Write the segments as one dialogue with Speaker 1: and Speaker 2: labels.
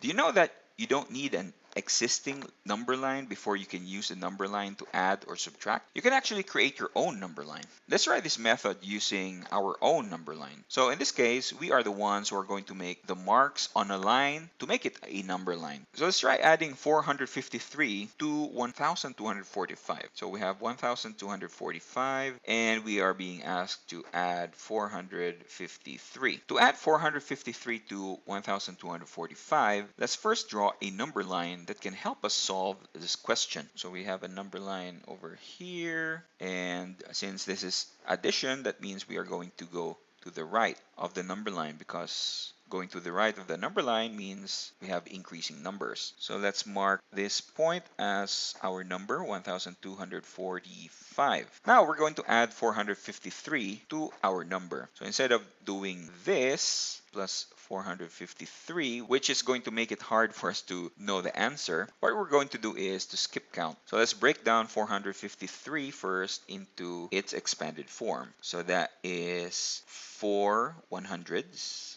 Speaker 1: Do you know that you don't need an existing number line before you can use a number line to add or subtract? You can actually create your own number line. Let's try this method using our own number line. So in this case, we are the ones who are going to make the marks on a line to make it a number line. So let's try adding 453 to 1245. So we have 1245 and we are being asked to add 453. To add 453 to 1245, let's first draw a number line that can help us solve this question. So we have a number line over here, and since this is addition, that means we are going to go to the right of the number line, because going to the right of the number line means we have increasing numbers. So let's mark this point as our number, 1245. Now we're going to add 453 to our number. So instead of doing this plus 453, which is going to make it hard for us to know the answer, what we're going to do is to skip count. So let's break down 453 first into its expanded form. So that is 4 100s,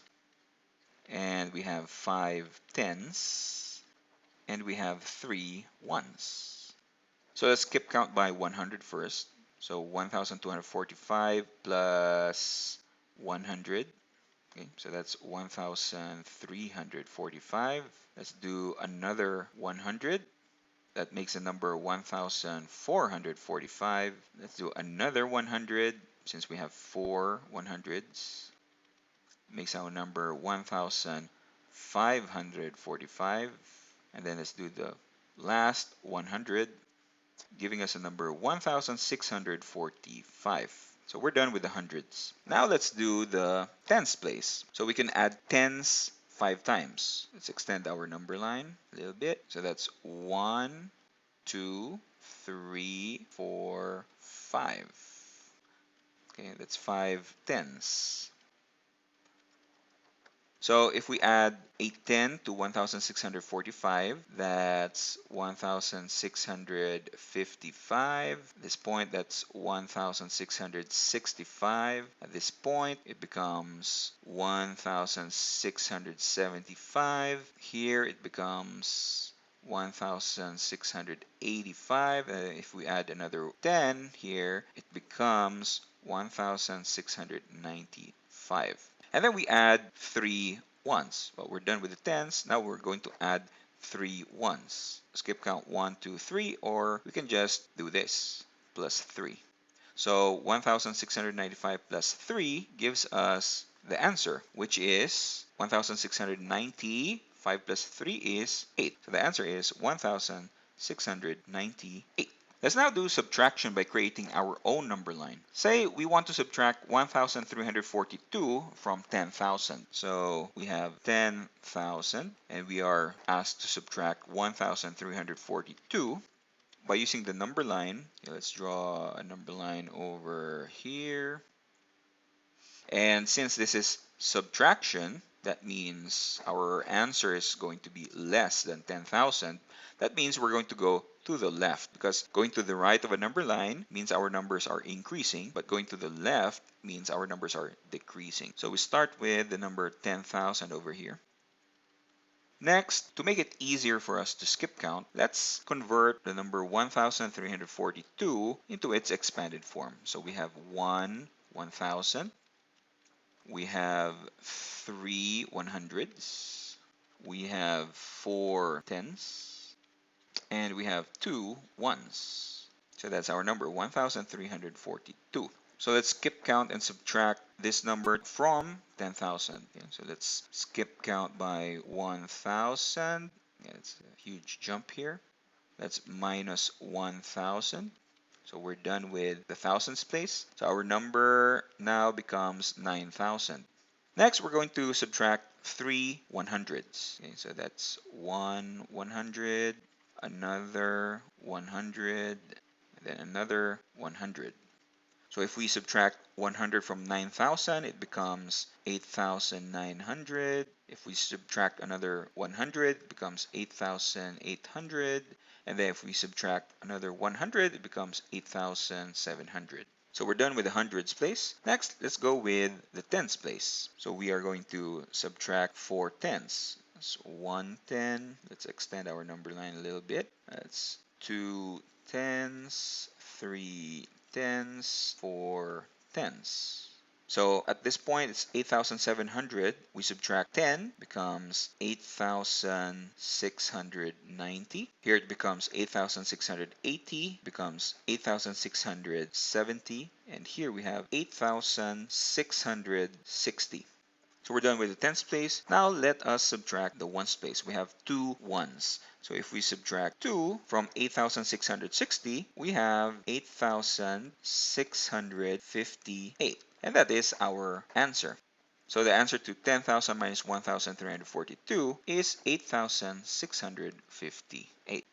Speaker 1: and we have 5 10s, and we have 3 1s. So let's skip count by 100 first. So 1245 plus 100. Okay, so that's 1345. Let's do another 100. That makes the number 1445. Let's do another 100. Since we have 4 100s, makes our number 1545. And then let's do the last 100, giving us a number 1645. So we're done with the hundreds. Now let's do the tens place. So we can add tens 5 times. Let's extend our number line a little bit. So that's 1, 2, 3, 4, 5. Okay, that's 5 tens. So if we add a 10 to 1645, that's 1655. At this point, that's 1665. At this point, it becomes 1675. Here it becomes 1685. If we add another 10 here, it becomes 1695. And then we add 3 ones. But we're done with the tens. Now we're going to add 3 ones. Skip count 1, 2, 3, or we can just do this, plus 3. So 1695 plus 3 gives us the answer, which is 1690. 5 plus 3 is 8. So the answer is 1698. Let's now do subtraction by creating our own number line. Say we want to subtract 1342 from 10,000. So we have 10,000 and we are asked to subtract 1342 by using the number line. Let's draw a number line over here. And since this is subtraction, that means our answer is going to be less than 10,000. That means we're going to go to the left, because going to the right of a number line means our numbers are increasing, but going to the left means our numbers are decreasing. So we start with the number 10,000 over here. Next, to make it easier for us to skip count, let's convert the number 1342 into its expanded form. So we have 1 1000. We have 3 100s. We have 4 10s. And we have 2 1s. So that's our number, 1342. So let's skip count and subtract this number from 10,000. Okay, so let's skip count by 1,000. Yeah, it's a huge jump here. That's minus 1,000. So we're done with the thousands place. So our number now becomes 9,000. Next, we're going to subtract 3 100s. Okay, so that's 1 100, another 100, and then another 100. So if we subtract 100 from 9,000, it becomes 8,900. If we subtract another 100, it becomes 8,800. And then if we subtract another 100, it becomes 8,700. So we're done with the hundreds place. Next, let's go with the tens place. So we are going to subtract 4 tens. That's 110. Let's extend our number line a little bit. That's 2 tens, 3 tens, 4 tens. So at this point, it's 8,700. We subtract 10, becomes 8,690. Here it becomes 8,680, becomes 8,670. And here we have 8,660. So we're done with the tens place. Now let us subtract the ones place. We have two ones. So if we subtract 2 from 8,660, we have 8,658. And that is our answer. So the answer to 10,000 minus 1,342 is 8,658.